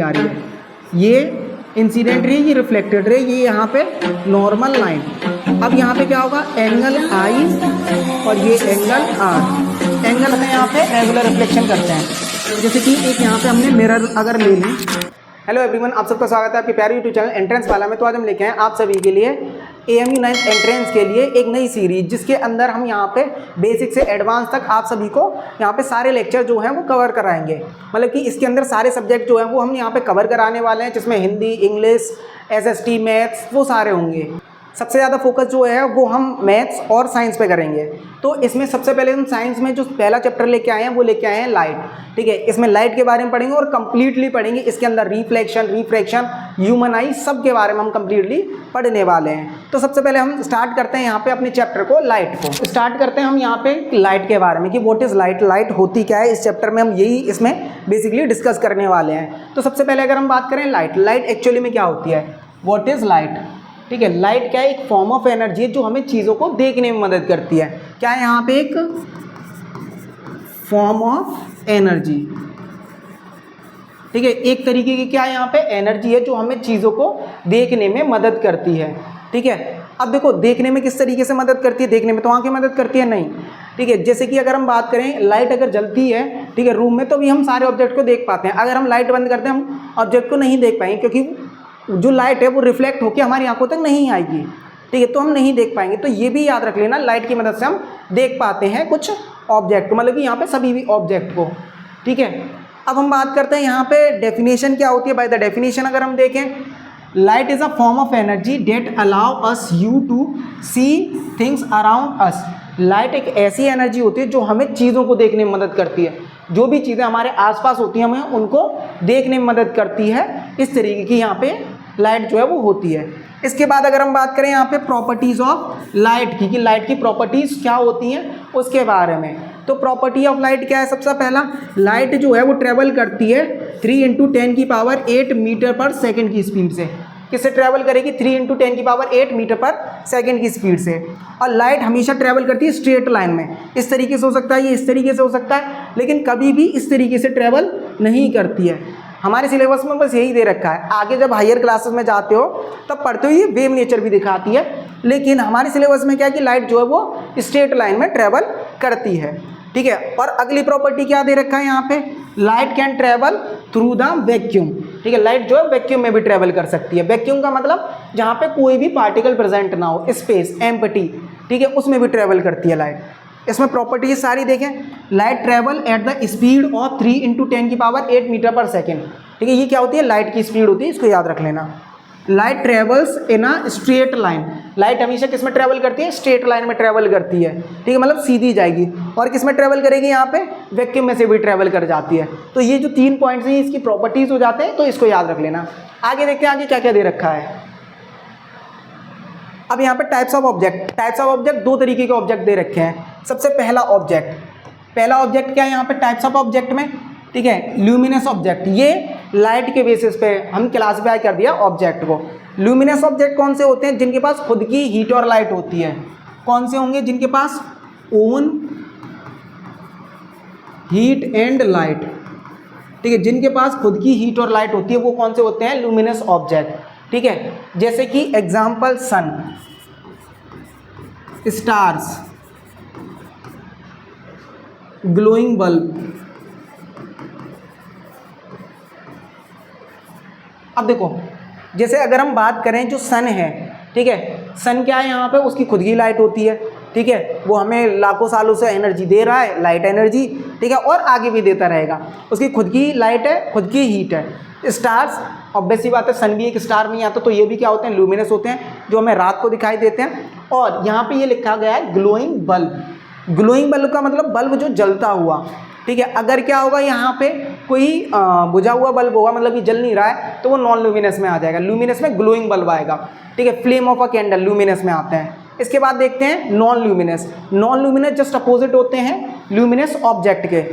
आ रही है, ये इंसिडेंट रे, ये रिफ्लेक्टेड रे, ये यहाँ पे नॉर्मल लाइन। अब यहाँ पे क्या होगा, एंगल आई और ये एंगल आर। एंगल में यहाँ पे रेगुलर रिफ्लेक्शन करते हैं। जैसे कि एक यहाँ पे हमने मिरर अगर ले लें। हेलो एवरीवन, आप सबका स्वागत है आपके प्यारे यूट्यूब चैनल एंट्रेंस वाला में। तो आज हम लेके आए आप सभी के लिए AMU 9th एंट्रेंस के लिए एक नई सीरीज, जिसके अंदर हम यहाँ पे बेसिक से एडवांस तक आप सभी को यहाँ पे सारे लेक्चर जो हैं वो कवर कराएंगे। मतलब कि इसके अंदर सारे सब्जेक्ट जो हैं वो हम यहाँ पे कवर कराने वाले हैं, जिसमें हिंदी, इंग्लिश, SST, मैथ्स वो सारे होंगे। सबसे ज़्यादा फोकस जो है वो हम मैथ्स और साइंस पे करेंगे। तो इसमें सबसे पहले हम साइंस में जो पहला चैप्टर लेके आए हैं वो लेके आए हैं लाइट। ठीक है, इसमें लाइट के बारे में पढ़ेंगे और कंप्लीटली पढ़ेंगे। इसके अंदर रिफ्लेक्शन, रिफ्रैक्शन, ह्यूमन आई, सब के बारे में हम कंप्लीटली पढ़ने वाले हैं। तो सबसे पहले हम स्टार्ट करते हैं यहाँ पे अपने चैप्टर को, लाइट को स्टार्ट करते हैं हम यहाँ पे लाइट के बारे में कि व्हाट इज़ लाइट, लाइट होती क्या है। इस चैप्टर में हम यही इसमें बेसिकली डिस्कस करने वाले हैं। तो सबसे पहले अगर हम बात करें लाइट, लाइट एक्चुअली में क्या होती है, व्हाट इज़ लाइट। ठीक है, लाइट क्या है, एक फॉर्म ऑफ एनर्जी है जो हमें चीज़ों को देखने में मदद करती है। क्या है यहाँ पे, एक फॉर्म ऑफ एनर्जी। ठीक है, एक तरीके की क्या है यहाँ पे एनर्जी है जो हमें चीज़ों को देखने में मदद करती है। ठीक है, अब देखो देखने में किस तरीके से मदद करती है, देखने में तो आंखें मदद करती है नहीं। ठीक है, जैसे कि अगर हम बात करें लाइट अगर जलती है, ठीक है, रूम में, तो भी हम सारे ऑब्जेक्ट को देख पाते हैं। अगर हम लाइट बंद करते हैं हम ऑब्जेक्ट को नहीं देख पाएंगे, क्योंकि जो लाइट है वो रिफ्लेक्ट होकर हमारी आंखों तक नहीं आएगी। ठीक है, तो हम नहीं देख पाएंगे। तो ये भी याद रख लेना, लाइट की मदद से हम देख पाते हैं कुछ ऑब्जेक्ट, मतलब कि यहाँ पे सभी भी ऑब्जेक्ट को। ठीक है, अब हम बात करते हैं यहाँ पे डेफिनेशन क्या होती है। बाय द डेफिनेशन अगर हम देखें, light is a form of energy that allow us you to see things around us. Light एक ऐसी एनर्जी होती है जो हमें चीज़ों को देखने में मदद करती है। जो भी चीज़ें हमारे आसपास होती हैं हमें उनको देखने में मदद करती है। इस तरीके की यहाँ पे लाइट जो है वो होती है। इसके बाद अगर हम बात करें यहाँ पे प्रॉपर्टीज़ ऑफ लाइट की, कि लाइट की प्रॉपर्टीज़ क्या होती हैं उसके बारे में। तो प्रॉपर्टी ऑफ लाइट क्या है, सबसे पहला, लाइट जो है वो ट्रेवल करती है 3 × 10⁸ मीटर पर सेकेंड की स्पीड से। किससे ट्रैवल करेगी, 3 × 10⁸ मीटर पर सेकेंड की स्पीड से। और लाइट हमेशा ट्रैवल करती है स्ट्रेट लाइन में। इस तरीके से हो सकता है, ये इस तरीके से हो सकता है, लेकिन कभी भी इस तरीके से ट्रैवल नहीं करती है। हमारे सिलेबस में बस यही दे रखा है। आगे जब हायर क्लासेस में जाते हो तब पढ़ते हो ये वेव नेचर भी दिखाती है, लेकिन हमारे सिलेबस में क्या है कि लाइट जो है वो स्ट्रेट लाइन में ट्रैवल करती है। ठीक है, और अगली प्रॉपर्टी क्या दे रखा है यहाँ पे, light can travel through the vacuum. ठीक है, लाइट जो है वैक्यूम में भी ट्रैवल कर सकती है। वैक्यूम का मतलब जहाँ पे कोई भी पार्टिकल प्रेजेंट ना हो, स्पेस एम्प्टी, ठीक है, उसमें भी ट्रैवल करती है लाइट। इसमें प्रॉपर्टीज सारी देखें, light travel at the speed of 3 × 10⁸ metre per second. ठीक है, ये क्या होती है, लाइट की स्पीड होती है, इसको याद रख लेना। Light travels in a straight line. Light हमेशा किस में ट्रैवल करती है, स्ट्रेट लाइन में ट्रैवल करती है। ठीक है, मतलब सीधी जाएगी। और किस में ट्रैवल करेगी, यहाँ पे वैक्यूम में से भी ट्रैवल कर जाती है। तो ये जो 3 पॉइंट्स हैं इसकी प्रॉपर्टीज हो जाते हैं, तो इसको याद रख लेना। आगे देखते हैं आगे क्या क्या दे रखा है। अब यहाँ पे types of object, types of object 2 तरीके के ऑब्जेक्ट दे रखे हैं। सबसे पहला ऑब्जेक्ट क्या है यहाँ पे टाइप्स ऑफ ऑब्जेक्ट में, ठीक है, ल्यूमिनस ऑब्जेक्ट। ये लाइट के बेसिस पे हम क्लासिफाई कर दिया ऑब्जेक्ट को। ल्यूमिनस ऑब्जेक्ट कौन से होते हैं, जिनके पास खुद की हीट और लाइट होती है। कौन से होंगे, जिनके पास ओन हीट एंड लाइट। ठीक है, जिनके पास खुद की हीट और लाइट होती है वो कौन से होते हैं, ल्यूमिनस ऑब्जेक्ट। ठीक है, जैसे कि example sun, stars, glowing bulb. अब देखो, जैसे अगर हम बात करें जो सन है, ठीक है, सन क्या है यहाँ पे, उसकी खुद की लाइट होती है। ठीक है, वो हमें लाखों सालों से एनर्जी दे रहा है, लाइट एनर्जी। ठीक है, और आगे भी देता रहेगा। उसकी खुद की लाइट है, खुद की हीट है। स्टार्स, ऑब्वियस सी बात है, सन भी एक स्टार में आता, तो ये भी क्या होते हैं, ल्यूमिनस होते हैं, जो हमें रात को दिखाई देते हैं। और यहाँ पे ये लिखा गया है ग्लोइंग बल्ब। ग्लोइंग बल्ब का मतलब बल्ब जो जलता हुआ। ठीक है, अगर क्या होगा यहाँ पे कोई बुझा हुआ बल्ब होगा, मतलब कि जल नहीं रहा है, तो वो नॉन ल्यूमिनस में आ जाएगा। ल्यूमिनस में ग्लोइंग बल्ब आएगा। ठीक है, flame of a candle luminous में आते हैं। इसके बाद देखते हैं non luminous. Non luminous just opposite होते हैं ल्यूमिनस ऑब्जेक्ट के।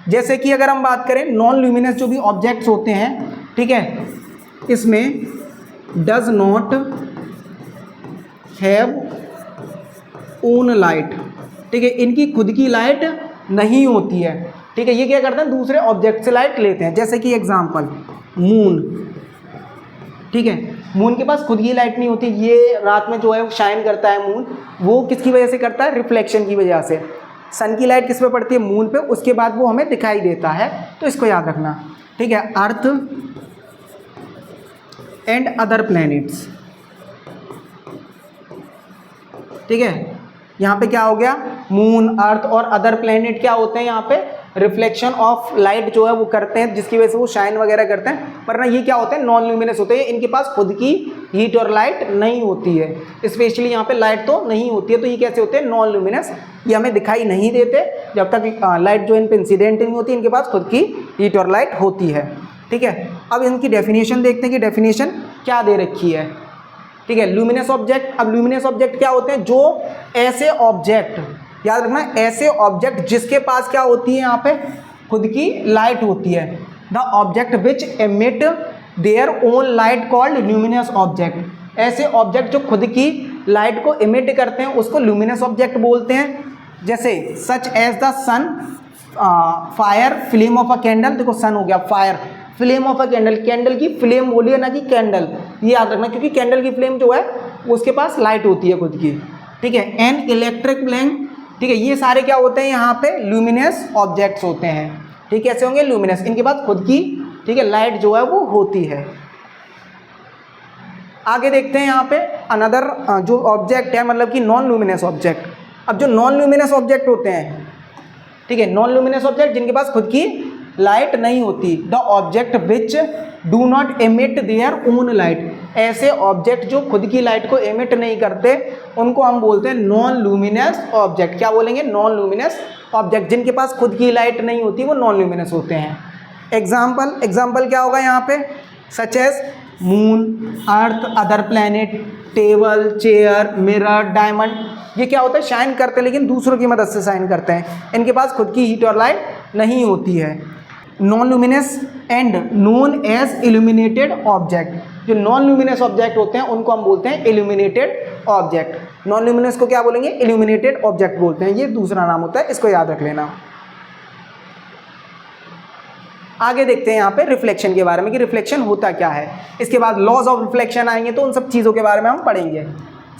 जैसे कि अगर हम बात करें नॉन ल्यूमिनस जो भी ऑब्जेक्ट्स होते हैं, ठीक है, इसमें does not have own light. ठीक है, इनकी खुद की लाइट नहीं होती है। ठीक है, ये क्या करते हैं, दूसरे ऑब्जेक्ट से लाइट लेते हैं। जैसे कि एग्जाम्पल मून, ठीक है, मून के पास खुद की लाइट नहीं होती, ये रात में जो है शाइन करता है मून, वो किसकी वजह से करता है, रिफ्लेक्शन की वजह से। सन की लाइट किस पे पड़ती है, मून पे, उसके बाद वो हमें दिखाई देता है, तो इसको याद रखना, ठीक है। अर्थ एंड अदर प्लैनेट्स, ठीक है, यहाँ पे क्या हो गया, मून, अर्थ और अदर प्लैनेट क्या होते हैं, यहाँ पे रिफ्लेक्शन ऑफ लाइट जो है वो करते हैं, जिसकी वजह से वो शाइन वगैरह करते हैं, वरना ये क्या होते हैं, नॉन ल्यूमिनस होते हैं, इनके पास खुद की हीट और लाइट नहीं होती है, स्पेशली यहाँ पे लाइट तो नहीं होती है, तो ये कैसे होते हैं, नॉन ल्यूमिनस, ये हमें दिखाई नहीं देते जब तक लाइट जो इन पे इंसिडेंट नहीं होती, इनके पास खुद की हीट और लाइट होती है, ठीक है। अब इनकी डेफिनेशन देखते हैं कि डेफिनेशन क्या दे रखी है, ठीक है। ल्यूमिनस ऑब्जेक्ट, अब ल्यूमिनस ऑब्जेक्ट क्या होते हैं, जो ऐसे ऑब्जेक्ट, याद रखना, ऐसे ऑब्जेक्ट जिसके पास क्या होती है, यहाँ पे खुद की लाइट होती है, the object which emit their own light called luminous object, ऐसे ऑब्जेक्ट जो खुद की लाइट को इमिट करते हैं उसको ल्यूमिनस ऑब्जेक्ट बोलते हैं, जैसे such as the sun, fire, flame of a candle, देखो सन हो गया, fire, flame of a candle, candle की फ्लेम बोलिए ना कि कैंडल, ये याद रखना, क्योंकि कैंडल की फ्लेम जो है उसके पास लाइट होती है खुद की, ठीक है। एन इलेक्ट्रिक लैंप, ठीक है, ये सारे क्या होते हैं, यहाँ पे ल्यूमिनस ऑब्जेक्ट्स होते हैं, ठीक है, कैसे होंगे, ल्यूमिनस, इनके पास खुद की, ठीक है, लाइट जो है वो होती है। आगे देखते हैं यहाँ पे अनदर जो ऑब्जेक्ट है, मतलब कि नॉन ल्यूमिनस ऑब्जेक्ट। अब जो नॉन ल्यूमिनस ऑब्जेक्ट होते हैं, ठीक है, नॉन ल्यूमिनस ऑब्जेक्ट जिनके पास खुद की लाइट नहीं होती, the object which do not emit their own light, ऐसे ऑब्जेक्ट जो खुद की लाइट को एमिट नहीं करते उनको हम बोलते हैं नॉन लूमिनस ऑब्जेक्ट। क्या बोलेंगे, नॉन लूमिनस ऑब्जेक्ट, जिनके पास खुद की लाइट नहीं होती वो नॉन लूमिनस होते हैं। एग्जाम्पल क्या होगा यहाँ पे, such as moon, earth, other planet, table, chair, mirror, diamond, ये क्या होता है, शाइन करते हैं लेकिन दूसरों की मदद से शाइन करते हैं, इनके पास खुद की हीट और लाइट नहीं होती है। Non luminous and known as illuminated object, जो नॉन लूमिनस ऑब्जेक्ट होते हैं उनको हम बोलते हैं इल्यूमिनेटेड ऑब्जेक्ट। नॉन लूमिनस को क्या बोलेंगे, इल्यूमिनेटेड ऑब्जेक्ट बोलते हैं, ये दूसरा नाम होता है, इसको याद रख लेना। आगे देखते हैं यहाँ पे रिफ्लेक्शन के बारे में कि रिफ्लेक्शन होता क्या है, इसके बाद लॉज ऑफ रिफ्लेक्शन आएंगे, तो उन सब चीज़ों के बारे में हम पढ़ेंगे।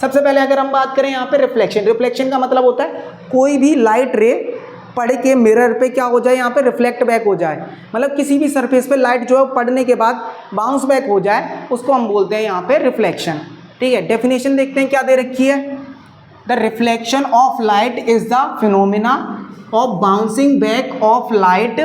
सबसे पहले अगर हम बात करें यहाँ पे रिफ्लेक्शन का मतलब होता है कोई भी लाइट रे पड़ के मिरर पे क्या हो जाए, यहाँ पे रिफ्लेक्ट बैक हो जाए, मतलब किसी भी सरफेस पे लाइट जो है पड़ने के बाद बाउंस बैक हो जाए, उसको हम बोलते हैं यहाँ पे रिफ्लेक्शन, ठीक है। डेफिनेशन देखते हैं क्या दे रखी है, the reflection of light is the phenomena of bouncing back of light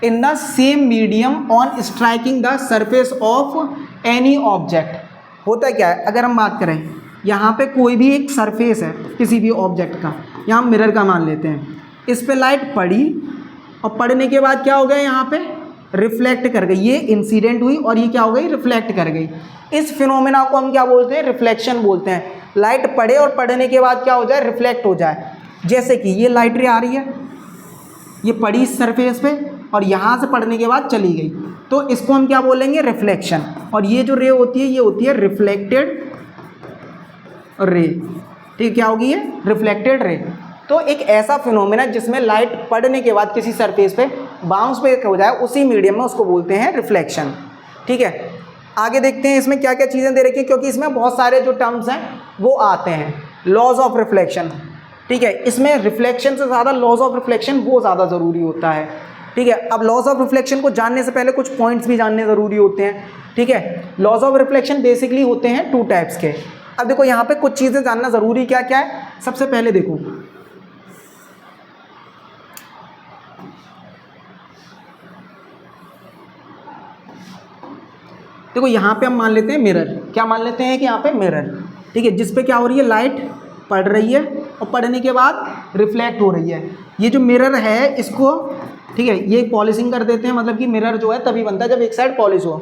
in the same medium on striking the surface of any object. होता क्या है, अगर हम बात करें यहाँ पे कोई भी एक सरफेस है किसी भी ऑब्जेक्ट का, यहाँ हम मिरर का मान लेते हैं, इस पे लाइट पड़ी और पड़ने के बाद क्या हो गया, यहाँ पे रिफ्लेक्ट कर गई, ये इंसिडेंट हुई और ये क्या हो गई, रिफ्लेक्ट कर गई। इस फिनोमेना को हम क्या बोलते हैं, रिफ्लेक्शन बोलते हैं। लाइट पड़े और पड़ने के बाद क्या हो जाए, रिफ्लेक्ट हो जाए। जैसे कि ये लाइट रे आ रही है, ये पड़ी इस सरफेस पे और यहाँ से पड़ने के बाद चली गई, तो इसको हम क्या बोलेंगे, रिफ्लेक्शन। और ये जो रे होती है ये होती है रिफ्लेक्टेड रे, ठीक, क्या होगी ये, रिफ्लेक्टेड रे। तो एक ऐसा फिनोमेना जिसमें लाइट पड़ने के बाद किसी सरफेस पे बाउंस बैक हो जाए, उसी मीडियम में उसको बोलते हैं रिफ्लेक्शन, ठीक है। आगे देखते हैं इसमें क्या क्या चीज़ें दे रखी है, क्योंकि इसमें बहुत सारे जो टर्म्स हैं वो आते हैं। लॉज ऑफ रिफ्लेक्शन, ठीक है, इसमें रिफ्लेक्शन से ज़्यादा लॉज ऑफ रिफ्लेक्शन वो ज़्यादा ज़रूरी होता है, ठीक है। अब लॉज ऑफ रिफ्लेक्शन को जानने से पहले कुछ पॉइंट्स भी जानने ज़रूरी होते हैं, ठीक है। लॉज ऑफ रिफ्लेक्शन बेसिकली होते हैं 2 टाइप्स के। अब देखो यहाँ पे कुछ चीज़ें जानना ज़रूरी क्या क्या है। सबसे पहले देखो यहाँ पे हम मान लेते हैं मिरर, क्या मान लेते हैं कि यहाँ पे मिरर, ठीक है, जिस पे क्या हो रही है, लाइट पड़ रही है और पड़ने के बाद रिफ्लेक्ट हो रही है। ये जो मिरर है इसको, ठीक है, ये पॉलिशिंग कर देते हैं, मतलब कि मिरर जो है तभी बनता है जब एक साइड पॉलिश हो।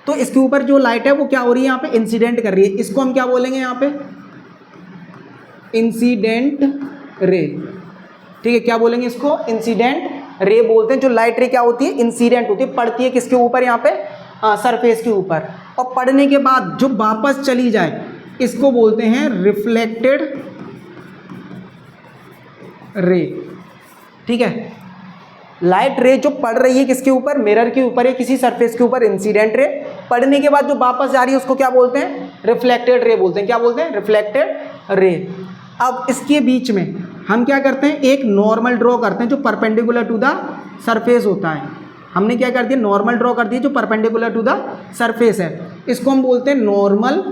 तो इसके ऊपर जो लाइट है वो क्या हो रही है, यहाँ पे इंसिडेंट कर रही है, इसको हम क्या बोलेंगे, यहाँ पे इंसिडेंट रे, ठीक है, क्या बोलेंगे इसको, इंसिडेंट रे बोलते हैं। जो लाइट रे क्या होती है, इंसिडेंट होती है, पड़ती है किसके ऊपर, यहाँ पे सरफेस के ऊपर, और पड़ने के बाद जो वापस चली जाए इसको बोलते हैं रिफ्लेक्टेड रे, ठीक है। लाइट रे जो पड़ रही है किसके ऊपर, मिरर के ऊपर या किसी सरफेस के ऊपर, इंसिडेंट रे, पड़ने के बाद जो वापस जा रही है उसको क्या बोलते हैं, रिफ्लेक्टेड रे बोलते हैं। क्या बोलते हैं, रिफ्लेक्टेड रे। अब इसके बीच में हम क्या करते हैं, एक नॉर्मल ड्रॉ करते हैं जो परपेंडिकुलर टू द सरफेस होता है। हमने क्या कर दिया, नॉर्मल ड्रॉ कर दिया जो परपेंडिकुलर टू द सरफेस है, इसको हम बोलते हैं नॉर्मल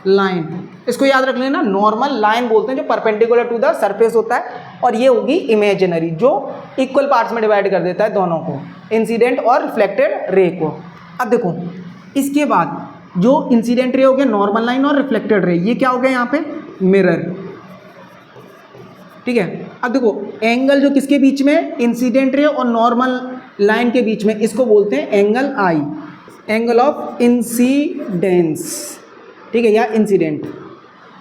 लाइन। इसको याद रख लेना, नॉर्मल लाइन बोलते हैं जो परपेंडिकुलर टू द सरफेस होता है, और ये होगी इमेजिनरी जो इक्वल पार्ट्स में डिवाइड कर देता है दोनों को, इंसिडेंट और रिफ्लेक्टेड रे को। अब देखो इसके बाद जो इंसिडेंट रे हो गया नॉर्मल लाइन और रिफ्लेक्टेड रे, ये क्या हो गया यहाँ पे, मिरर। ठीक है, अब देखो एंगल जो किसके बीच में, इंसिडेंट रे और नॉर्मल लाइन के बीच में, इसको बोलते हैं angle I, angle of incidence. ठीक है, या इंसिडेंट,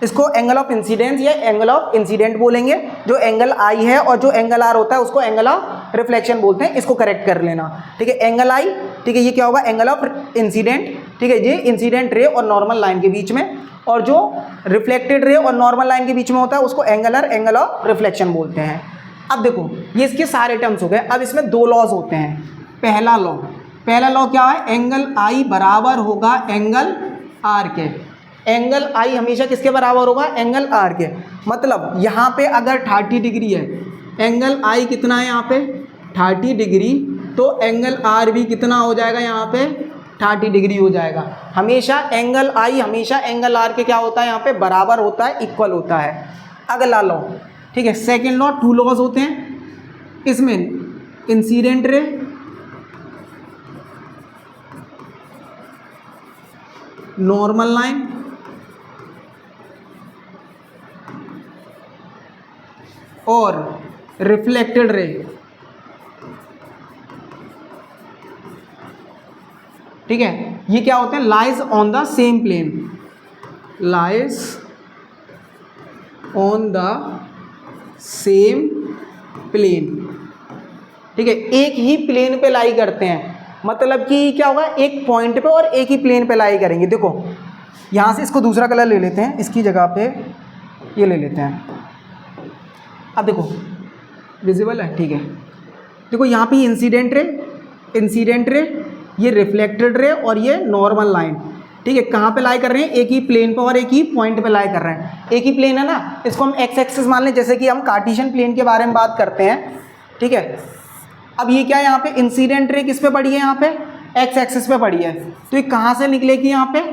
इसको एंगल ऑफ इंसिडेंस या एंगल ऑफ इंसिडेंट बोलेंगे। जो एंगल आई है और जो एंगल आर होता है उसको एंगल ऑफ रिफ्लेक्शन बोलते हैं, इसको करेक्ट कर लेना। ठीक है, एंगल आई, ठीक है, ये क्या होगा, एंगल ऑफ इंसिडेंट। ठीक है, ये इंसिडेंट रे और नॉर्मल लाइन के बीच में, और जो रिफ्लेक्टेड रे और नॉर्मल लाइन के बीच में होता है उसको एंगल ऑफ रिफ्लेक्शन बोलते हैं। अब देखो ये इसके सारे टर्म्स हो गए। अब इसमें दो लॉज होते हैं। पहला लॉ क्या है, एंगल आई बराबर होगा एंगल आर के। एंगल आई हमेशा किसके बराबर होगा, एंगल आर के। मतलब यहाँ पे अगर 30 डिग्री है, एंगल आई कितना है यहाँ पे 30 डिग्री, तो एंगल आर भी कितना हो जाएगा यहाँ पे 30 डिग्री हो जाएगा। हमेशा एंगल आई हमेशा एंगल आर के क्या होता है यहाँ पे बराबर होता है, इक्वल होता है। अगला लॉ, ठीक है, सेकेंड लॉ, 2 लॉज होते हैं इसमें, इंसिडेंट रे नॉर्मल लाइन और रिफ्लेक्टेड रे। ठीक है, ये क्या होते हैं, lies on the same plane, lies on the same plane. ठीक है, एक ही प्लेन पे लाई करते हैं। मतलब कि क्या होगा, एक पॉइंट पे और एक ही प्लेन पे लाई करेंगे। देखो यहाँ से इसको दूसरा कलर ले लेते हैं, इसकी जगह पे ये ले लेते हैं। अब देखो विजिबल है, ठीक है। देखो यहाँ पे इंसिडेंट रे, ये रिफ्लेक्टेड रे और ये नॉर्मल लाइन। ठीक है, कहाँ पे लाई कर रहे हैं, एक ही प्लेन पे और एक ही पॉइंट पे लाई कर रहे हैं। एक ही प्लेन है ना, इसको हम एक्स एक्सिस मान लें, जैसे कि हम कार्टेशियन प्लेन के बारे में बात करते हैं। ठीक है, अब ये क्या है, यहाँ पे इंसिडेंट रे किस पे पड़ी है, यहाँ पे एक्स एक्सिस पे पड़ी है, तो ये कहाँ से निकलेगी, यहाँ पे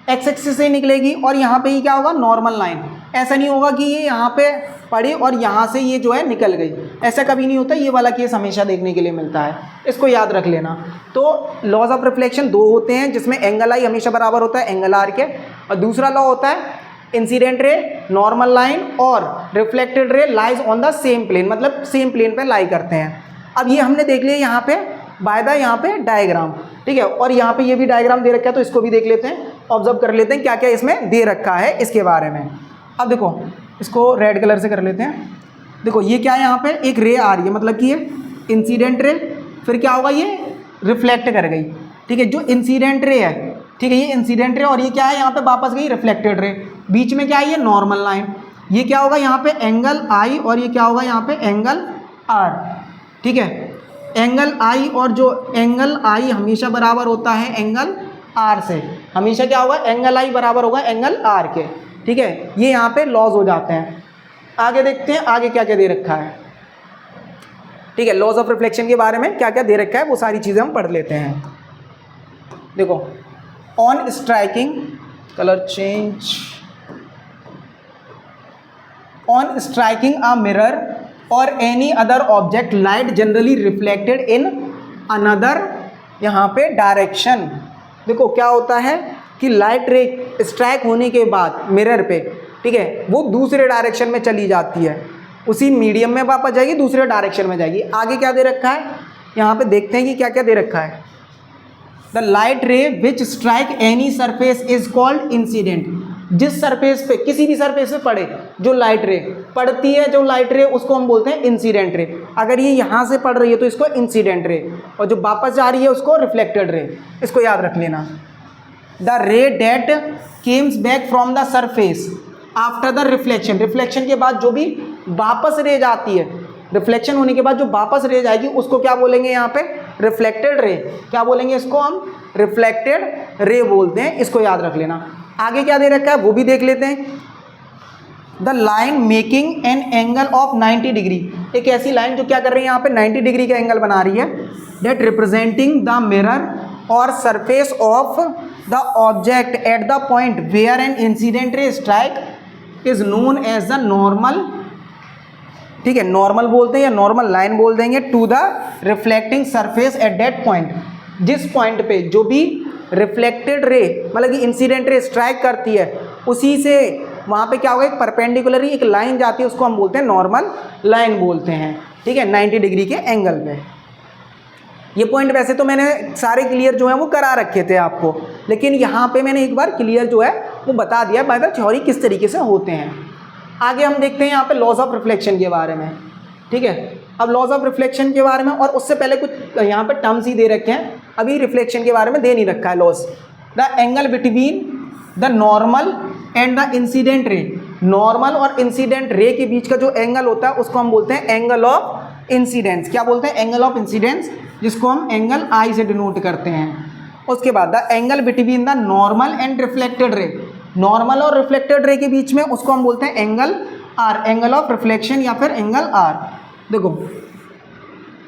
एक्स एक्सिस से निकलेगी। और यहाँ पे ये क्या होगा, नॉर्मल लाइन। ऐसा नहीं होगा कि ये यहाँ पे पड़ी और यहाँ से ये जो है निकल गई, ऐसा कभी नहीं होता। ये वाला केस हमेशा देखने के लिए मिलता है, इसको याद रख लेना। तो लॉज ऑफ रिफ्लेक्शन 2 होते हैं, जिसमें एंगल आई हमेशा बराबर होता है एंगल आर के, और दूसरा लॉ होता है इंसिडेंट रे नॉर्मल लाइन और reflected ray lies on the same plane, मतलब सेम प्लेन पे लाई करते हैं। अब ये हमने देख लिया यहाँ पे बाय द यहाँ पे डायग्राम। ठीक है, और यहाँ पे ये भी डायग्राम दे रखा है, तो इसको भी देख लेते हैं, ऑब्जर्व कर लेते हैं क्या क्या इसमें दे रखा है इसके बारे में। अब देखो इसको रेड कलर से कर लेते हैं। देखो ये क्या है, यहाँ पे एक रे आ रही है, मतलब कि ये इंसिडेंट रे, फिर क्या होगा, ये रिफ्लेक्ट कर गई। ठीक है, जो इंसिडेंट रे है, ठीक है, ये इंसिडेंट रे, और ये क्या है, यहाँ पे वापस गई रिफ्लेक्टेड रे। बीच में क्या है, ये नॉर्मल लाइन। ये क्या होगा, यहाँ पे एंगल आई, और ये क्या होगा, यहाँ पे एंगल आर। ठीक है, एंगल आई, और जो एंगल आई हमेशा बराबर होता है एंगल आर से। हमेशा क्या होगा, एंगल आई बराबर होगा एंगल आर के। ठीक है, ये यहाँ पे लॉज हो जाते हैं। आगे देखते हैं आगे क्या क्या दे रखा है। ठीक है, लॉज ऑफ रिफ्लेक्शन के बारे में क्या क्या दे रखा है वो सारी चीज़ें हम पढ़ लेते हैं। देखो, on striking, colour change, on striking a mirror और any other object, light generally reflected in another यहाँ पे डायरेक्शन। देखो क्या होता है कि लाइट रे स्ट्राइक होने के बाद मिरर पे, ठीक है, वो दूसरे डायरेक्शन में चली जाती है, उसी मीडियम में वापस जाएगी, दूसरे डायरेक्शन में जाएगी। आगे क्या दे रखा है, यहाँ पे देखते हैं कि क्या क्या दे रखा है। द लाइट रे विच strike any surface is called incident. जिस सरफेस पे, किसी भी सरफेस पे पड़े जो लाइट रे पड़ती है, जो लाइट रे, उसको हम बोलते हैं इंसिडेंट रे। अगर ये यहाँ से पड़ रही है तो इसको इंसिडेंट रे, और जो वापस जा रही है उसको रिफ्लेक्टेड रे। इसको याद रख लेना। The ray that comes back from the surface after the reflection. Reflection के बाद जो भी वापस रे जाती है, रिफ्लेक्शन होने के बाद जो वापस रे जाएगी उसको क्या बोलेंगे यहाँ पे, रिफ्लेक्टेड रे। क्या बोलेंगे इसको हम, रिफ्लेक्टेड रे बोलते हैं, इसको याद रख लेना। आगे क्या दे रखा है वो भी देख लेते हैं। The line making an angle of 90 degree, एक ऐसी लाइन जो क्या कर रही है यहाँ पे 90 डिग्री का एंगल बना रही है, डेट रिप्रेजेंटिंग द मिरर और surface of the object at the point where an incident ray strike is known as the normal, ठीक है, नॉर्मल बोलते हैं या नॉर्मल लाइन बोल देंगे, to the reflecting surface at that point. जिस point पे जो भी रिफ्लेक्टेड रे मतलब कि इंसिडेंट रे स्ट्राइक करती है उसी से वहाँ पे क्या होगा, एक परपेंडिकुलरली एक लाइन जाती है, उसको हम बोलते हैं नॉर्मल लाइन बोलते हैं, ठीक है, 90 डिग्री के एंगल पे। ये पॉइंट वैसे तो मैंने सारे क्लियर जो है वो करा रखे थे आपको, लेकिन यहाँ पे मैंने एक बार क्लियर जो है वो बता दिया बाय द थ्योरी किस तरीके से होते हैं। आगे हम देखते हैं यहाँ पे लॉज ऑफ रिफ्लेक्शन के बारे में, ठीक है। अब लॉज ऑफ रिफ्लेक्शन के बारे में, और उससे पहले कुछ यहाँ पे टर्म्स ही दे रखे हैं, अभी रिफ्लेक्शन के बारे में दे नहीं रखा है laws. The angle between the normal and the incident ray, normal और इंसिडेंट रे के बीच का जो एंगल होता है उसको हम बोलते हैं एंगल ऑफ इंसिडेंस। क्या बोलते हैं, एंगल ऑफ इंसिडेंस, जिसको हम एंगल आई से डिनोट करते हैं। उसके बाद the angle between the normal and reflected ray, normal और रिफ्लेक्टेड रे के बीच में उसको हम बोलते हैं angle R, angle of reflection या फिर एंगल आर। देखो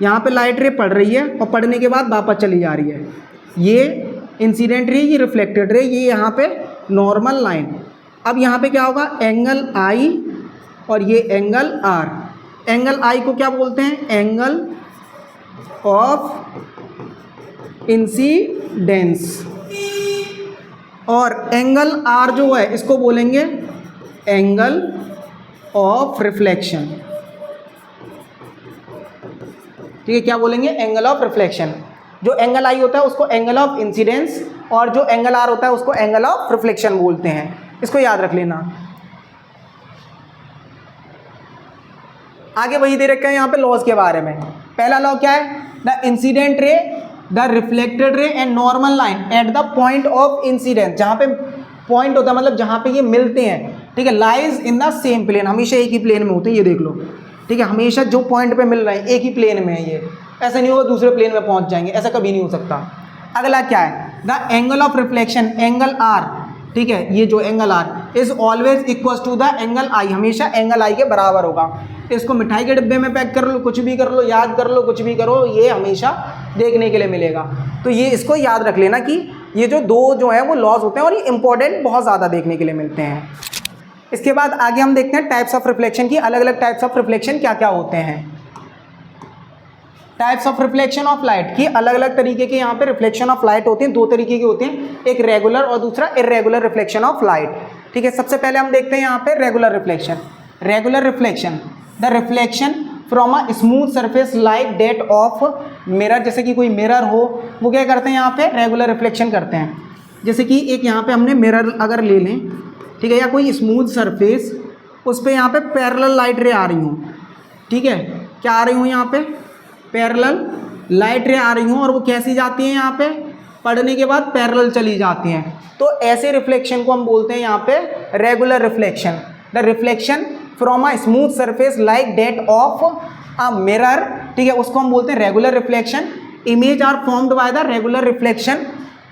यहाँ पे लाइट रे पड़ रही है और पढ़ने के बाद वापस चली जा रही है, ये इंसिडेंट रे, ये रिफ्लेक्टेड रे, ये यहाँ पे नॉर्मल लाइन। अब यहाँ पे क्या होगा, एंगल आई और ये एंगल आर। एंगल आई को क्या बोलते हैं, एंगल ऑफ इंसिडेंस, और एंगल आर जो है इसको बोलेंगे एंगल ऑफ रिफ्लेक्शन, ठीक है। क्या बोलेंगे, एंगल ऑफ रिफ्लेक्शन। जो एंगल आई होता है उसको एंगल ऑफ इंसिडेंस और जो एंगल आर होता है उसको एंगल ऑफ रिफ्लेक्शन बोलते हैं, इसको याद रख लेना। आगे वही दे रखा है यहाँ पे लॉज के बारे में। पहला लॉ क्या है, द इंसिडेंट रे, the reflected ray and normal line at the point of incidence, जहाँ पे पॉइंट होता है मतलब जहाँ पे ये मिलते हैं, ठीक है, lies in the same plane, हमेशा एक ही प्लेन में होते हैं, ये देख लो, ठीक है, हमेशा जो पॉइंट पे मिल रहे हैं एक ही प्लेन में है, ये ऐसा नहीं होगा दूसरे प्लेन में पहुंच जाएंगे, ऐसा कभी नहीं हो सकता। अगला क्या है, the angle of reflection, angle R, ठीक है, ये जो angle R is always equal to the angle I, हमेशा एंगल आई के बराबर होगा। इसको मिठाई के डिब्बे में पैक कर लो, कुछ भी कर लो, याद कर लो, कुछ भी करो, ये हमेशा देखने के लिए मिलेगा। तो ये इसको याद रख लेना कि ये जो दो जो है वो लॉज होते हैं और ये इंपॉर्टेंट बहुत ज़्यादा देखने के लिए मिलते हैं। इसके बाद आगे हम देखते हैं टाइप्स ऑफ रिफ्लेक्शन की, अलग अलग टाइप्स ऑफ रिफ्लेक्शन क्या क्या होते हैं। Types of reflection of light की अलग अलग तरीके के यहाँ पे रिफ्लेक्शन ऑफ लाइट होते हैं, दो तरीके के होते हैं, एक रेगुलर और दूसरा इरेगुलर रिफ्लेक्शन ऑफ लाइट, ठीक है। सबसे पहले हम देखते हैं यहाँ पे regular reflection. Regular reflection, the reflection from a smooth surface like that of mirror, जैसे कि कोई मिरर हो, वो क्या करते हैं यहाँ पे रेगुलर रिफ्लेक्शन करते हैं। जैसे कि एक यहाँ पे हमने मिरर अगर ले लें, ठीक है, या कोई स्मूथ सरफेस, उस पर यहाँ पे पैरेलल लाइट रे आ रही हूँ, ठीक है, क्या आ रही हूँ यहाँ पे पैरेलल लाइट रे आ रही हूँ, और वो कैसी जाती हैं यहाँ पे, पढ़ने के बाद पैरेलल चली जाती हैं, तो ऐसे रिफ्लेक्शन को हम बोलते हैं यहाँ पे regular reflection. The reflection from a smooth surface like that of a mirror, ठीक है, उसको हम बोलते हैं regular reflection. Image are formed by the regular reflection,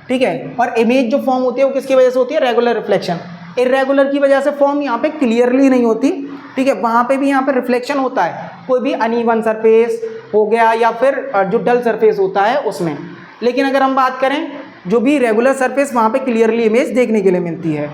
ठीक है, और इमेज जो फॉर्म होती है वो किसकी वजह से होती है, रेगुलर रिफ्लेक्शन। इरेगुलर की वजह से फॉर्म यहाँ पे क्लियरली नहीं होती, ठीक है, वहाँ पे भी यहाँ पे रिफ्लेक्शन होता है, कोई भी अनइवन सरफेस हो गया या फिर जो डल सरफेस होता है उसमें। लेकिन अगर हम बात करें जो भी रेगुलर सरफेस, वहाँ पे क्लियरली इमेज देखने के लिए मिलती है।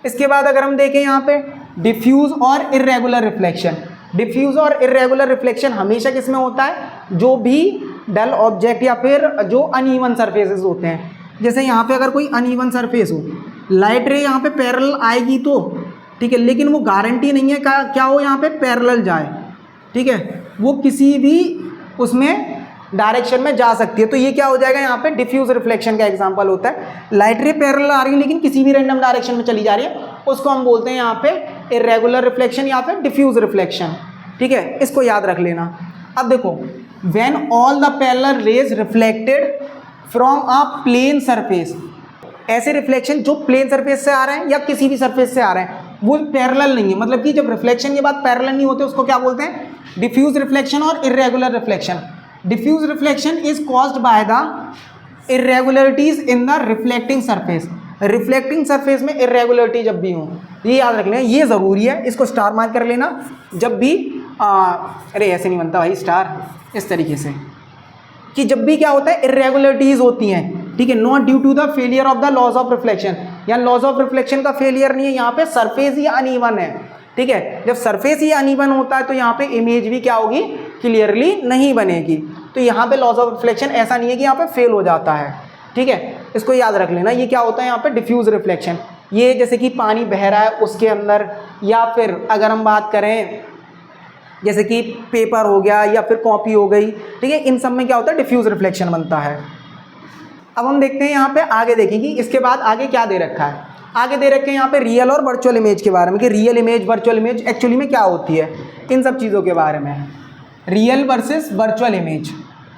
इसके बाद अगर हम देखें यहाँ पे डिफ्यूज और इरेगुलर रिफ्लेक्शन। डिफ्यूज और इरेगुलर रिफ्लेक्शन हमेशा किस में होता है, जो भी डल ऑब्जेक्ट या फिर जो अनइवन सरफेसेस होते हैं। जैसे यहाँ पे अगर कोई अनइवन सरफेस हो, लाइट रे यहाँ पे पैरेलल आएगी तो, ठीक है, लेकिन वो गारंटी नहीं है क्या हो यहाँ पे पैरेलल जाए, ठीक है, वो किसी भी उसमें डायरेक्शन में जा सकती है। तो ये क्या हो जाएगा, यहाँ पे डिफ्यूज रिफ्लेक्शन का एग्जांपल होता है। लाइट रे पैरेलल आ रही है लेकिन किसी भी रैंडम डायरेक्शन में चली जा रही है, उसको हम बोलते हैं यहाँ पे इरेगुलर रिफ्लेक्शन या फिर डिफ्यूज रिफ्लेक्शन, ठीक है, इसको याद रख लेना। अब देखो, when all the parallel rays reflected from a plane surface, ऐसे रिफ्लेक्शन जो प्लेन सरफेस से आ रहे हैं या किसी भी सरफेस से आ रहे हैं वो पैरेलल नहीं है, मतलब कि जब रिफ्लेक्शन के बाद पैरेलल नहीं होते उसको क्या बोलते हैं, डिफ्यूज रिफ्लेक्शन और irregular reflection. Diffuse reflection is caused by the irregularities in the reflecting surface. Reflecting surface में इर्रेगुलरिटी जब भी हो, ये याद रख लेना, ये ज़रूरी है, इसको स्टार मार्क कर लेना जब भी अरे ऐसे नहीं बनता भाई स्टार, इस तरीके से कि जब भी क्या होता है इर्रेगुलरिटीज होती हैं, ठीक है, not due to the failure of the laws of reflection, या लॉज ऑफ रिफ्लेक्शन का फेलियर नहीं है, यहाँ पे सरफेस ही अनइवन है, ठीक है। जब सरफेस ही अनइवन होता है तो यहाँ पे इमेज भी क्या होगी, क्लियरली नहीं बनेगी। तो यहाँ पे लॉज ऑफ रिफ्लेक्शन ऐसा नहीं है कि यहाँ पे फेल हो जाता है, ठीक है, इसको याद रख लेना। ये क्या होता है यहाँ पे डिफ्यूज रिफ्लेक्शन, ये जैसे कि पानी बह रहा है उसके अंदर, या फिर अगर हम बात करें जैसे कि पेपर हो गया या फिर कॉपी हो गई, ठीक है, इन सब में क्या होता है डिफ्यूज रिफ्लेक्शन बनता है। अब हम देखते हैं यहाँ पे आगे देखेंगे इसके बाद आगे क्या दे रखा है। आगे दे रखे हैं यहाँ पे रियल और वर्चुअल इमेज के बारे में कि real image virtual image actually में क्या होती है, इन सब चीज़ों के बारे में। Real versus virtual image.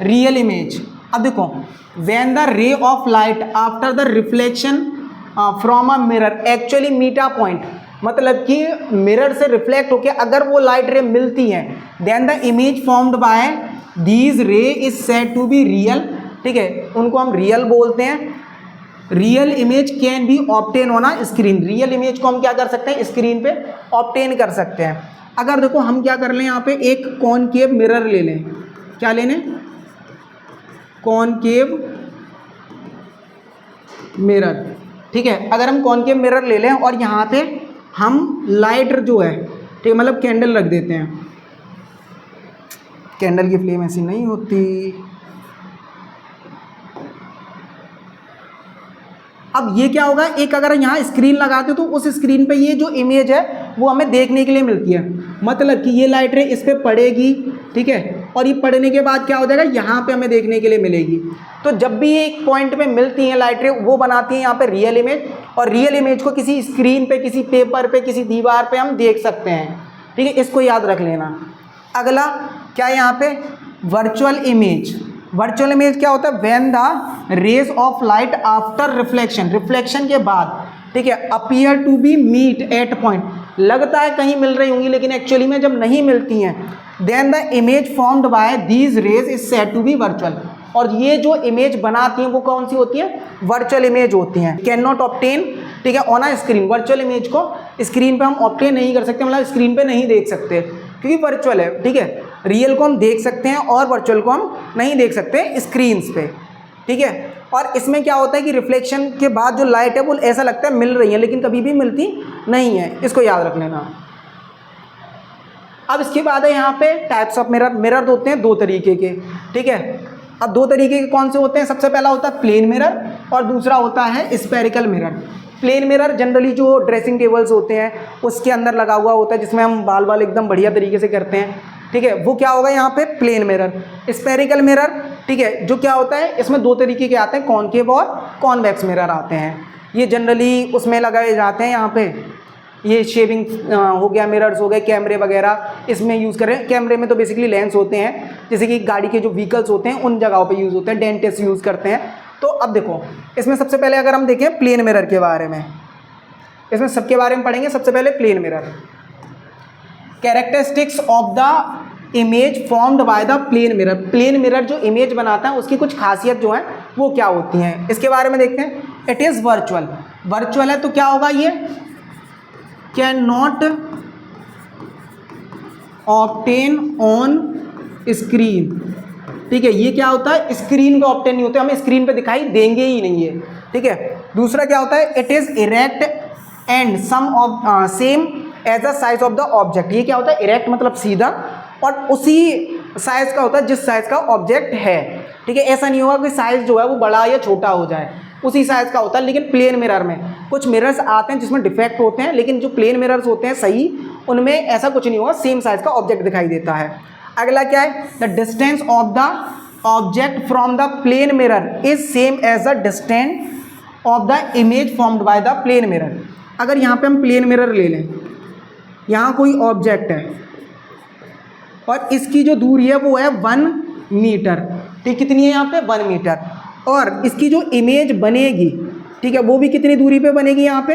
Real image, अब देखो, when the ray of light after the reflection from a mirror actually meet a point, मतलब कि मिरर से रिफ्लेक्ट होकर अगर वो लाइट रे मिलती हैं, then the image formed by these ray is said to be real, ठीक है, उनको हम रियल बोलते हैं। Real image can be obtain on a screen, real image को हम क्या कर सकते हैं, स्क्रीन पे ऑब्टेन कर सकते हैं। अगर देखो हम क्या कर लें, यहाँ पे एक कॉनकेव मिरर ले लें, क्या लेने, कॉनकेव मिरर, ठीक है। अगर हम कॉनकेव मिरर ले लें और यहाँ पे हम लाइट जो है, ठीक है, मतलब कैंडल रख देते हैं, कैंडल की फ्लेम ऐसी नहीं होती। अब ये क्या होगा, एक अगर यहाँ स्क्रीन लगाते तो उस स्क्रीन पे ये जो इमेज है वो हमें देखने के लिए मिलती है, मतलब कि ये लाइट रे इस पर पड़ेगी, ठीक है, और ये पड़ने के बाद क्या हो जाएगा, यहाँ पे हमें देखने के लिए मिलेगी। तो जब भी एक पॉइंट पे मिलती हैं लाइट रे, वो बनाती हैं यहाँ पे रियल इमेज, और रियल इमेज को किसी स्क्रीन पे, किसी पेपर पे, किसी दीवार पे हम देख सकते हैं, ठीक है, इसको याद रख लेना। अगला क्या है यहाँ पे, वर्चुअल इमेज। वर्चुअल इमेज क्या होता है, when the rays of light after reflection, reflection के बाद, ठीक है, appear to be meet at point, लगता है कहीं मिल रही होंगी लेकिन एक्चुअली में जब नहीं मिलती हैं, then the image formed by these rays is said to be virtual, और ये जो इमेज बनाती हैं वो कौन सी होती है, वर्चुअल इमेज होती हैं। कैन नॉट ऑब्टेन, ठीक है, on a screen, virtual image को स्क्रीन पे हम ऑब्टेन नहीं कर सकते, मतलब स्क्रीन पे नहीं देख सकते क्योंकि वर्चुअल है, ठीक है। रियल को हम देख सकते हैं और वर्चुअल को हम नहीं देख सकते स्क्रीन्स पे, ठीक है। और इसमें क्या होता है कि रिफ्लेक्शन के बाद जो लाइट है वो ऐसा लगता है मिल रही है लेकिन कभी भी मिलती नहीं है, इसको याद रख लेना। अब इसके बाद है यहाँ पे टाइप्स ऑफ मिरर। मिरर होते हैं दो तरीके के, ठीक है। अब दो तरीके के कौन से होते हैं, सबसे पहला होता है प्लेन मिरर और दूसरा होता है spherical mirror. Plane mirror generally जो ड्रेसिंग टेबल्स होते हैं उसके अंदर लगा हुआ होता है, जिसमें हम बाल एकदम बढ़िया तरीके से करते हैं, ठीक है, वो क्या होगा यहाँ पे प्लेन मिरर। स्फेरिकल मिरर, ठीक है, जो क्या होता है, इसमें दो तरीके के आते हैं, कॉनकेव और कॉन्वेक्स मिरर आते हैं। ये जनरली उसमें लगाए जाते हैं, यहाँ पे ये शेविंग हो गया, मिरर्स हो गए, कैमरे वगैरह इसमें यूज़ करें। कैमरे में तो बेसिकली लेंस होते हैं, जैसे कि गाड़ी के जो व्हीकल्स होते हैं उन जगहों पे यूज़ होते हैं, डेंटिस्ट यूज़ करते हैं। तो अब देखो इसमें सबसे पहले अगर हम देखें प्लेन मिरर के बारे में, इसमें सबके बारे में पढ़ेंगे। सबसे पहले plane mirror, characteristics of the image formed by the plane mirror. Plane mirror जो इमेज बनाता है उसकी कुछ खासियत जो है वो क्या होती हैं, इसके बारे में देखते हैं। इट इज़ वर्चुअल, वर्चुअल है तो क्या होगा, ये can not obtain on screen, ठीक है, ये क्या होता है, स्क्रीन पे ऑब्टेन नहीं होते, हमें स्क्रीन पे दिखाई देंगे ही नहीं है, ठीक है। दूसरा क्या होता है, it is erect and some of same as the size of the object. ये क्या होता है, इरेक्ट मतलब सीधा, और उसी साइज का होता है जिस साइज का ऑब्जेक्ट है, ठीक है। ऐसा नहीं होगा कि साइज जो है वो बड़ा या छोटा हो जाए, उसी साइज का होता है। लेकिन प्लेन मिरर में कुछ मिरर्स आते हैं जिसमें डिफेक्ट होते हैं, लेकिन जो प्लेन मिरर्स होते हैं सही, उनमें ऐसा कुछ नहीं होगा, सेम साइज का ऑब्जेक्ट दिखाई देता है। अगला क्या है, the distance of the object from the plane mirror is same as the distance of the image formed by the plane mirror. अगर यहाँ पे हम प्लेन मिरर ले लें, यहाँ कोई ऑब्जेक्ट है और इसकी जो दूरी है वो है 1 मीटर, ठीक, कितनी है यहाँ पे 1 मीटर, और इसकी जो इमेज बनेगी, ठीक है, वो भी कितनी दूरी पे बनेगी, यहाँ पे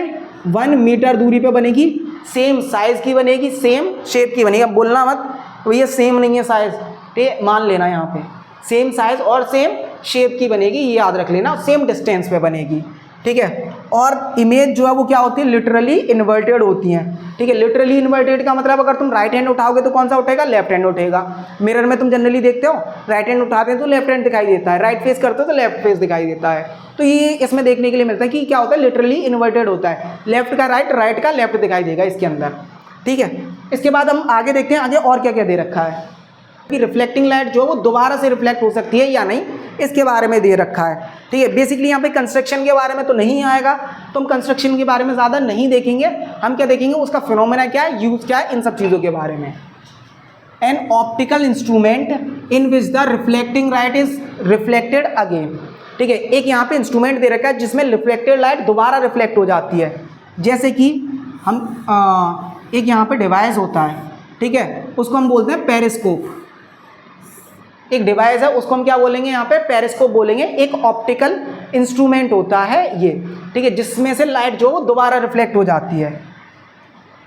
1 मीटर दूरी पे बनेगी, सेम साइज की बनेगी, सेम शेप की बनेगी। अब बोलना मत तो ये सेम नहीं है साइज, ठीक है, मान लेना यहाँ पे सेम साइज और सेम शेप की बनेगी, ये याद रख लेना, सेम डिस्टेंस पे बनेगी, ठीक है। और इमेज जो है वो क्या होती है, लिटरली इन्वर्टेड होती हैं, ठीक है। लिटरली इन्वर्टेड का मतलब अगर तुम राइट हैंड उठाओगे तो कौन सा उठेगा, लेफ्ट हैंड उठेगा। मिरर में तुम जनरली देखते हो राइट हैंड उठाते हैं तो लेफ्ट हैंड दिखाई देता है, राइट फेस करते हो तो लेफ्ट फेस दिखाई देता है। तो ये इसमें देखने के लिए मिलता है कि क्या होता है, लिटरली इन्वर्टेड होता है, लेफ्ट का राइट, राइट का लेफ्ट दिखाई देगा इसके अंदर, ठीक है। इसके बाद हम आगे देखते हैं, आगे और क्या क्या दे रखा है कि रिफ्लेक्टिंग लाइट जो वो दोबारा से रिफ्लेक्ट हो सकती है या नहीं, इसके बारे में दे रखा है, ठीक है। बेसिकली यहाँ पे कंस्ट्रक्शन के बारे में तो नहीं आएगा, तो हम कंस्ट्रक्शन के बारे में ज़्यादा नहीं देखेंगे, हम क्या देखेंगे, उसका फिनोमेना क्या है, यूज क्या है, इन सब चीज़ों के बारे में। An optical instrument in which the reflecting light is reflected again, ठीक है। एक यहाँ पे इंस्ट्रूमेंट दे रखा है जिसमें रिफ्लेक्टेड लाइट दोबारा रिफ्लेक्ट हो जाती है, जैसे कि हम एक यहाँ पे डिवाइस होता है, ठीक है, उसको हम बोलते हैं पेरिस्कोप। एक डिवाइस है उसको हम क्या बोलेंगे, यहाँ पे पेरिस्कोप बोलेंगे। एक ऑप्टिकल इंस्ट्रूमेंट होता है ये, ठीक है, जिसमें से लाइट जो दोबारा रिफ्लेक्ट हो जाती है।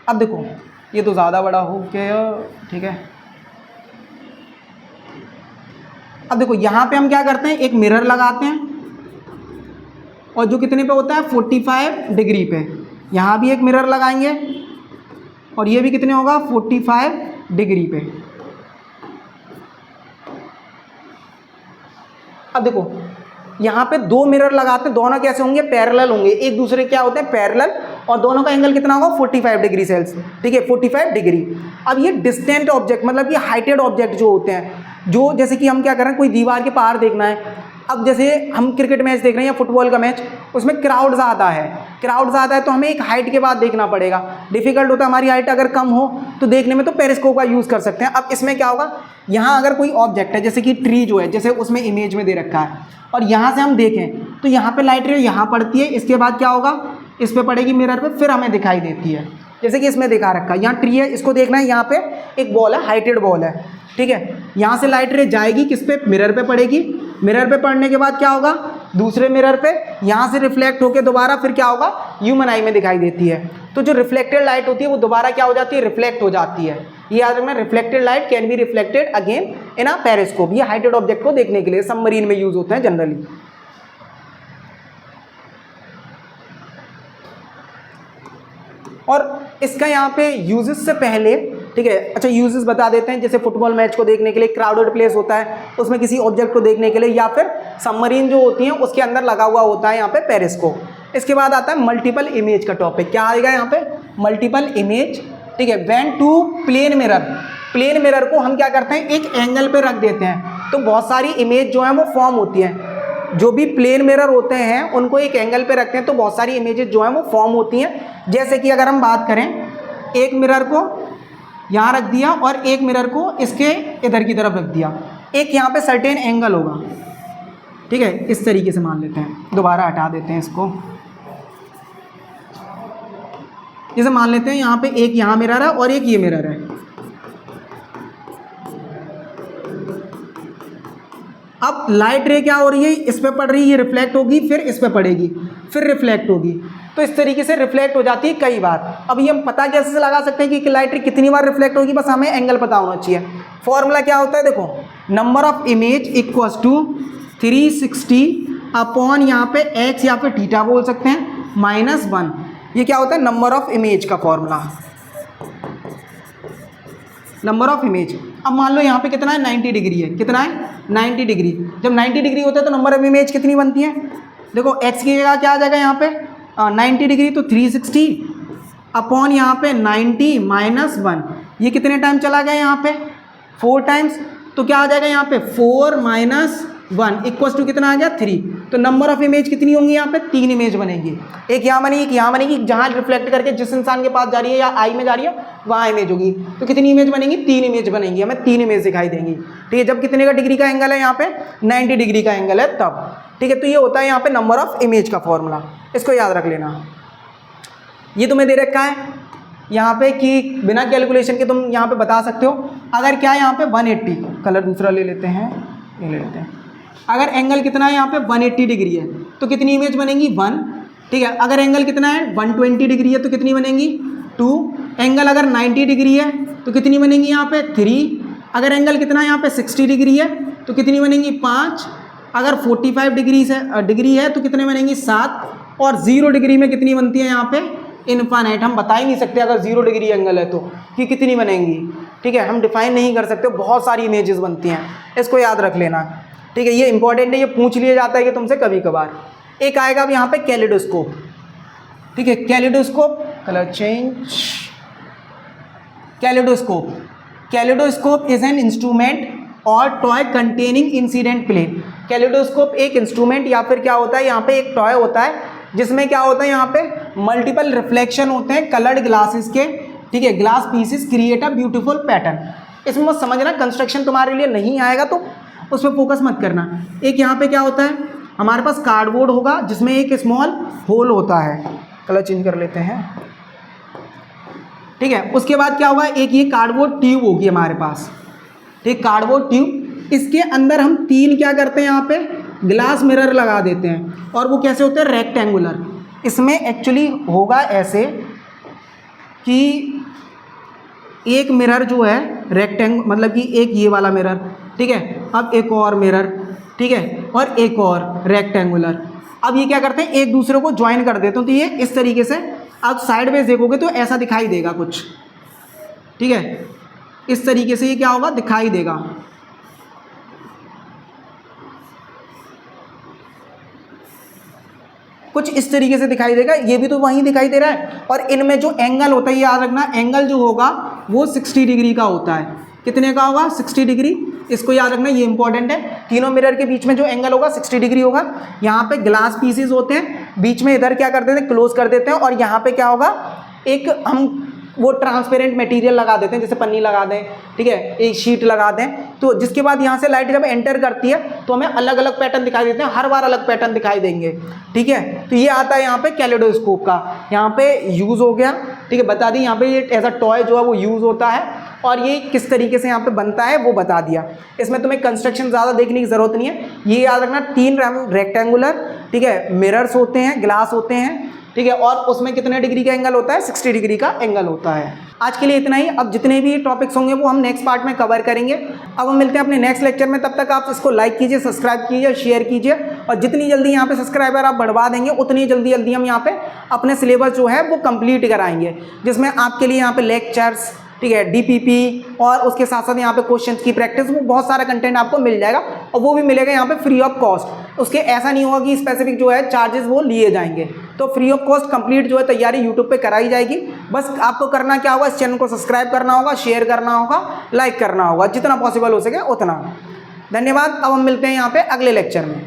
अब देखो ये तो ज़्यादा बड़ा हो गया, ठीक है। अब देखो यहाँ पे हम क्या करते हैं, एक मिरर लगाते हैं और जो कितने पे होता है, 45 डिग्री पे। यहाँ भी एक मिरर लगाएंगे और ये भी कितने होगा, 45 डिग्री पे। अब देखो यहाँ पे 2 मिरर लगाते हैं, दोनों कैसे होंगे, पैरेलल होंगे, एक दूसरे क्या होते हैं, पैरेलल, और दोनों का एंगल कितना होगा, 45 डिग्री सेल्स, ठीक है, 45 डिग्री। अब ये डिस्टेंट ऑब्जेक्ट मतलब ये हाइटेड ऑब्जेक्ट जो होते हैं, जो जैसे कि हम क्या कर रहे हैं, कोई दीवार के पार देखना है। अब जैसे हम क्रिकेट मैच देख रहे हैं या फुटबॉल का मैच, उसमें क्राउड ज़्यादा है तो हमें एक हाइट के बाद देखना पड़ेगा, डिफिकल्ट होता है, हमारी हाइट अगर कम हो तो देखने में तो पेरिस्कोप का यूज़ कर सकते हैं। अब इसमें क्या होगा, यहाँ अगर कोई ऑब्जेक्ट है जैसे कि ट्री जो है, जैसे उसमें इमेज में दे रखा है, और यहाँ से हम देखें तो यहाँ पे लाइट रे यहाँ पड़ती है, इसके बाद क्या होगा, इस पर पड़ेगी मिरर पे, फिर हमें दिखाई देती है। जैसे कि इसमें दिखा रखा है, यहाँ ट्री है, इसको देखना है, यहाँ पे एक बॉल है, हाइटेड बॉल है, ठीक है। यहाँ से लाइट रे जाएगी किस पे, मिरर पे पड़ेगी, मिरर पे पड़ने के बाद क्या होगा, दूसरे मिरर पे, यहाँ से रिफ्लेक्ट होकर दोबारा फिर क्या होगा, ह्यूमन आई में दिखाई देती है। तो जो रिफ्लेक्टेड लाइट होती है वो दोबारा क्या हो जाती है, रिफ्लेक्ट हो जाती है। ये याद रखना, reflected light can be reflected again in a periscope. ये हाइटेड ऑब्जेक्ट को देखने के लिए सबमरीन में यूज होते हैं जनरली। और इसका यहाँ पे यूजेस से पहले, ठीक है, अच्छा यूजेस बता देते हैं। जैसे फुटबॉल मैच को देखने के लिए क्राउडेड प्लेस होता है, उसमें किसी ऑब्जेक्ट को देखने के लिए, या फिर सबमरीन जो होती हैं उसके अंदर लगा हुआ होता है यहाँ पे पेरिस्कोप। इसके बाद आता है मल्टीपल इमेज का टॉपिक। क्या आएगा यहाँ पे, मल्टीपल इमेज, ठीक है। व्हेन टू प्लेन मिरर को हम क्या करते हैं, एक एंगल पे रख देते हैं, तो बहुत सारी इमेज जो है वो फॉर्म होती है। जो भी प्लेन मिरर होते हैं उनको एक एंगल पे रखते हैं तो बहुत सारी इमेजेस जो हैं वो फॉर्म होती हैं। जैसे कि अगर हम बात करें, एक मिरर को यहाँ रख दिया और एक मिरर को इसके इधर की तरफ रख दिया, एक यहाँ पे सर्टेन एंगल होगा, ठीक है, इस तरीके से मान लेते हैं। दोबारा हटा देते हैं इसको, जैसे मान लेते हैं यहाँ पे एक यहाँ मिरर है और एक ये मिरर है। अब लाइट रे क्या हो रही है, इस पे पड़ रही है, ये रिफ्लेक्ट होगी, फिर इस पे पड़ेगी, फिर रिफ्लेक्ट होगी, तो इस तरीके से रिफ्लेक्ट हो जाती है कई बार। अब ये हम पता कैसे लगा सकते हैं कि लाइट रे कितनी बार रिफ्लेक्ट होगी, बस हमें एंगल पता होना चाहिए। फॉर्मूला क्या होता है, देखो, number of image equals to 360 upon यहाँ पे एक्स या फिर थीटा बोल सकते हैं -1। ये क्या होता है, नंबर ऑफ इमेज का फॉर्मूला, नंबर ऑफ इमेज। अब मान लो यहाँ पे कितना है, 90 डिग्री है, कितना है, 90 डिग्री। जब 90 डिग्री होता है तो नंबर ऑफ इमेज कितनी बनती है, देखो x की जगह क्या आ जाएगा यहाँ पे 90 डिग्री, तो 360 अपॉन यहाँ पे 90 -1। ये कितने टाइम चला गया यहाँ पे, 4 टाइम्स, तो क्या आ जाएगा यहाँ पे 4 - 1 इक्वल्स टू कितना आ गया, 3। तो नंबर ऑफ इमेज कितनी होंगी यहाँ पे, 3 इमेज बनेगी, एक यहाँ बनेगी, एक यहाँ बनेगी, जहाँ रिफ्लेक्ट करके जिस इंसान के पास जा रही है या आई में जा रही है वहाँ इमेज होगी। तो कितनी इमेज बनेंगी, 3 इमेज बनेंगी, हमें 3 इमेज दिखाई देंगी, ठीक है। जब कितने का डिग्री का एंगल है यहाँ पे, 90 डिग्री का एंगल है तब, ठीक है। तो ये होता है यहाँ पे नंबर ऑफ इमेज का फॉर्मूला, इसको याद रख लेना। ये तुम्हें दे रखा है यहाँ पे कि बिना कैलकुलेशन के तुम यहाँ पे बता सकते हो। अगर क्या है यहाँ पे 180, कलर दूसरा ले लेते हैं, ये ले लेते हैं। अगर एंगल कितना है यहाँ पे 180 डिग्री है तो कितनी इमेज बनेंगी, 1, ठीक है। अगर एंगल कितना है 120 डिग्री है तो कितनी बनेंगी 2। एंगल अगर 90 डिग्री है तो कितनी बनेंगी यहाँ पे 3। अगर एंगल कितना है यहाँ पे 60 डिग्री है तो कितनी बनेंगी 5। अगर 45 डिग्री है तो कितने बनेंगी 7। और 0 डिग्री में कितनी बनती है यहाँ पे इनफाइनाइट। हम बता ही नहीं सकते अगर 0 डिग्री एंगल है तो कि कितनी बनेंगी, ठीक है, हम डिफाइन नहीं कर सकते, बहुत सारी इमेजेस बनती हैं, इसको याद रख लेना, ठीक है। ये इंपॉर्टेंट है, ये पूछ लिया जाता है कि तुमसे कभी कभार। एक आएगा अब यहाँ पे कैलिडोस्कोप, ठीक है। Kaleidoscope, colour change, kaleidoscope is an instrument और toy containing incident plane. Kaleidoscope एक इंस्ट्रूमेंट या फिर क्या होता है, यहाँ पे एक टॉय होता है जिसमें क्या होता है, यहाँ पे मल्टीपल रिफ्लेक्शन होते हैं कलर्ड ग्लासेस के, ठीक है। Glass pieces create a beautiful pattern. इसमें मत समझना, कंस्ट्रक्शन तुम्हारे लिए नहीं आएगा तो उस पर फोकस मत करना। एक यहाँ पे क्या होता है, हमारे पास कार्डबोर्ड होगा जिसमें एक स्मॉल होल होता है, कलर चेंज कर लेते हैं, ठीक है। उसके बाद क्या होगा, एक ये कार्डबोर्ड ट्यूब होगी हमारे पास, ठीक, कार्डबोर्ड ट्यूब। इसके अंदर हम 3 क्या करते हैं, यहाँ पे ग्लास मिरर लगा देते हैं और वो कैसे होते हैं, रेक्टेंगुलर। इसमें एक्चुअली होगा ऐसे कि एक मिरर जो है मतलब कि एक ये वाला मिरर, ठीक है, अब एक और मिरर, ठीक है, और एक और रेक्टेंगुलर। अब ये क्या करते हैं, एक दूसरे को ज्वाइन कर देते हैं, तो ये इस तरीके से अब साइडवेज देखोगे तो ऐसा दिखाई देगा कुछ, ठीक है, इस तरीके से ये क्या होगा, दिखाई देगा। कुछ इस तरीके से दिखाई देगा, ये भी तो वहीं दिखाई दे रहा है। और इनमें जो एंगल होता है, ये याद रखना, एंगल जो होगा वो 60 डिग्री का होता है। कितने का होगा, 60 डिग्री, इसको याद रखना, ये इंपॉर्टेंट है। तीनों मिरर के बीच में जो एंगल होगा 60 डिग्री होगा। यहाँ पे ग्लास पीसेस होते हैं, बीच में इधर क्या कर देते हैं, क्लोज कर देते हैं, और यहाँ पे क्या होगा, एक हम वो ट्रांसपेरेंट मटेरियल लगा देते हैं, जैसे पन्नी लगा दें, ठीक है, एक शीट लगा दें, तो जिसके बाद यहाँ से लाइट जब एंटर करती है तो हमें अलग अलग पैटर्न दिखाई देते हैं, हर बार अलग पैटर्न दिखाई देंगे, ठीक है। तो ये आता है यहाँ पे कैलिडोस्कोप का, यहाँ पे यूज़ हो गया, ठीक है, बता दी। यहाँ पे ये एज अ टॉय जो है वो यूज़ होता है, और ये किस तरीके से यहाँ पे बनता है वो बता दिया। इसमें तुम्हें कंस्ट्रक्शन ज़्यादा देखने की ज़रूरत नहीं है, ये याद रखना, 3 रेक्टेंगुलर, ठीक है, मिरर्स होते हैं, ग्लास होते हैं, ठीक है, और उसमें कितने डिग्री का एंगल होता है, 60 डिग्री का एंगल होता है। आज के लिए इतना ही। अब जितने भी टॉपिक्स होंगे वो हम नेक्स्ट पार्ट में कवर करेंगे। अब हम मिलते हैं अपने नेक्स्ट लेक्चर में, तब तक आप इसको लाइक कीजिए, सब्सक्राइब कीजिए, शेयर कीजिए, और जितनी जल्दी यहाँ पे सब्सक्राइबर आप बढ़वा देंगे उतनी जल्दी हम यहाँ पे अपने सिलेबस जो है वो कंप्लीट कराएंगे, जिसमें आपके लिए यहाँ पे लेक्चर्स, ठीक है, डीपीपी, और उसके साथ साथ यहाँ पे क्वेश्चंस की प्रैक्टिस, वो बहुत सारा कंटेंट आपको मिल जाएगा, और वो भी मिलेगा यहाँ पे फ्री ऑफ कॉस्ट। उसके ऐसा नहीं होगा कि स्पेसिफिक जो है चार्जेस वो लिए जाएंगे, तो फ्री ऑफ कॉस्ट कंप्लीट जो है तैयारी यूट्यूब पे कराई जाएगी। बस आपको करना क्या होगा, इस चैनल को सब्सक्राइब करना होगा, शेयर करना होगा, लाइक करना होगा, जितना पॉसिबल हो सके उतना। धन्यवाद। अब हम मिलते हैं यहाँ पे अगले लेक्चर में।